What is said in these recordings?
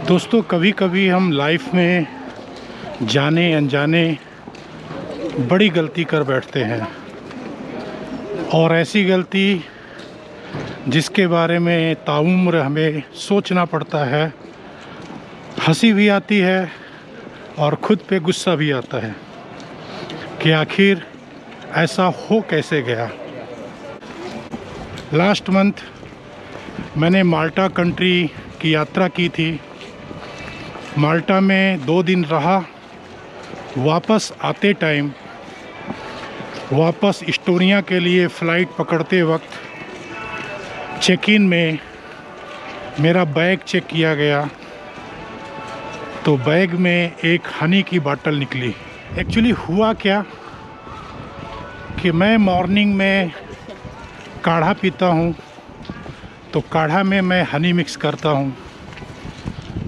दोस्तों, कभी कभी हम लाइफ में जाने अनजाने बड़ी गलती कर बैठते हैं, और ऐसी गलती जिसके बारे में ताउम्र हमें सोचना पड़ता है। हंसी भी आती है और खुद पे गुस्सा भी आता है कि आखिर ऐसा हो कैसे गया। लास्ट मंथ मैंने माल्टा कंट्री की यात्रा की थी। माल्टा में 2 दिन रहा। वापस आते टाइम वापस इस्टोनिया के लिए फ़्लाइट पकड़ते वक्त चेक इन में मेरा बैग चेक किया गया तो बैग में एक हनी की बॉटल निकली। एक्चुअली हुआ क्या कि मैं मॉर्निंग में काढ़ा पीता हूँ, तो काढ़ा में मैं हनी मिक्स करता हूँ।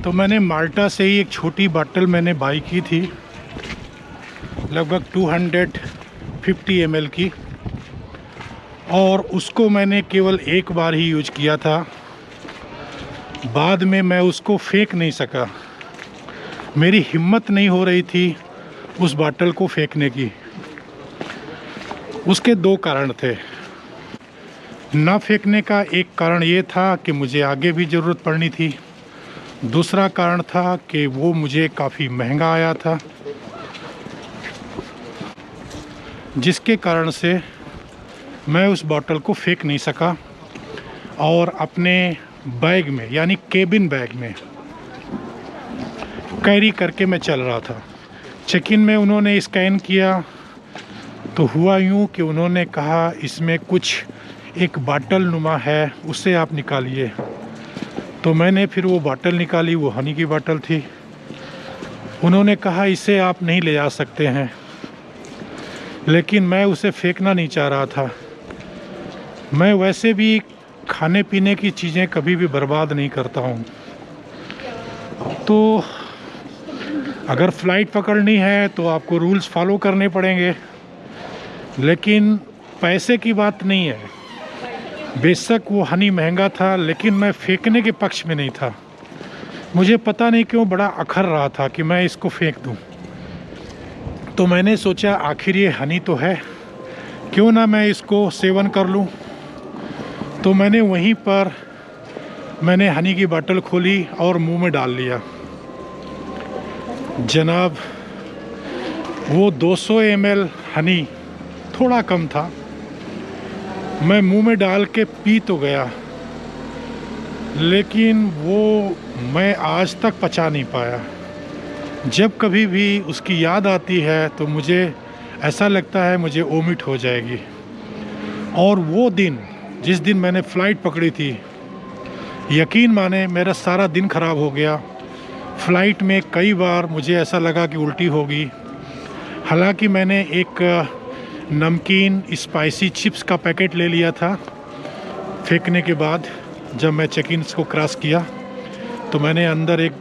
तो मैंने माल्टा से ही एक छोटी बॉटल मैंने बाई की थी, लगभग 250 ml की, और उसको मैंने केवल एक बार ही यूज किया था। बाद में मैं उसको फेंक नहीं सका। मेरी हिम्मत नहीं हो रही थी उस बॉटल को फेंकने की। उसके 2 कारण थे। ना फेंकने का एक कारण ये था कि मुझे आगे भी ज़रूरत पड़नी थी। दूसरा कारण था कि वो मुझे काफ़ी महंगा आया था, जिसके कारण से मैं उस बॉटल को फेंक नहीं सका और अपने बैग में यानी केबिन बैग में कैरी करके मैं चल रहा था। चेक इन में उन्होंने स्कैन किया तो हुआ यूँ कि उन्होंने कहा इसमें कुछ एक बॉटल नुमा है, उसे आप निकालिए। तो मैंने फिर वो बॉटल निकाली। वो हनी की बॉटल थी। उन्होंने कहा इसे आप नहीं ले जा सकते हैं, लेकिन मैं उसे फेंकना नहीं चाह रहा था। मैं वैसे भी खाने पीने की चीज़ें कभी भी बर्बाद नहीं करता हूँ। तो अगर फ़्लाइट पकड़नी है तो आपको रूल्स फॉलो करने पड़ेंगे, लेकिन पैसे की बात नहीं है। बेशक वो हनी महंगा था, लेकिन मैं फेंकने के पक्ष में नहीं था। मुझे पता नहीं क्यों बड़ा अखर रहा था कि मैं इसको फेंक दूं। तो मैंने सोचा आखिर ये हनी तो है, क्यों ना मैं इसको सेवन कर लूं। तो मैंने वहीं पर हनी की बोतल खोली और मुंह में डाल लिया। जनाब, वो 200 ml हनी थोड़ा कम था। मैं मुंह में डाल के पी तो गया, लेकिन वो मैं आज तक पचा नहीं पाया। जब कभी भी उसकी याद आती है तो मुझे ऐसा लगता है मुझे वोमिट हो जाएगी। और वो दिन, जिस दिन मैंने फ़्लाइट पकड़ी थी, यकीन माने मेरा सारा दिन ख़राब हो गया। फ़्लाइट में कई बार मुझे ऐसा लगा कि उल्टी होगी। हालांकि मैंने एक नमकीन स्पाइसी चिप्स का पैकेट ले लिया था। फेंकने के बाद जब मैं चेक इन को क्रॉस किया तो मैंने अंदर एक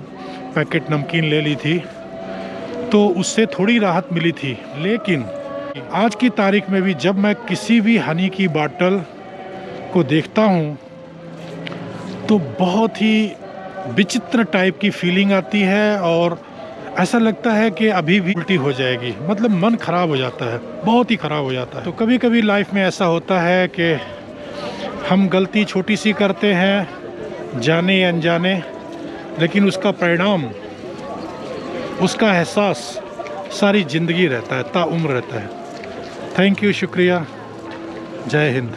पैकेट नमकीन ले ली थी, तो उससे थोड़ी राहत मिली थी। लेकिन आज की तारीख में भी जब मैं किसी भी हनी की बॉटल को देखता हूँ तो बहुत ही विचित्र टाइप की फीलिंग आती है, और ऐसा लगता है कि अभी भी उल्टी हो जाएगी। मतलब मन ख़राब हो जाता है, बहुत ही ख़राब हो जाता है। तो कभी कभी लाइफ में ऐसा होता है कि हम गलती छोटी सी करते हैं जाने या अनजाने, लेकिन उसका परिणाम, उसका एहसास सारी ज़िंदगी रहता है, ताउम्र रहता है। थैंक यू, शुक्रिया, जय हिंद।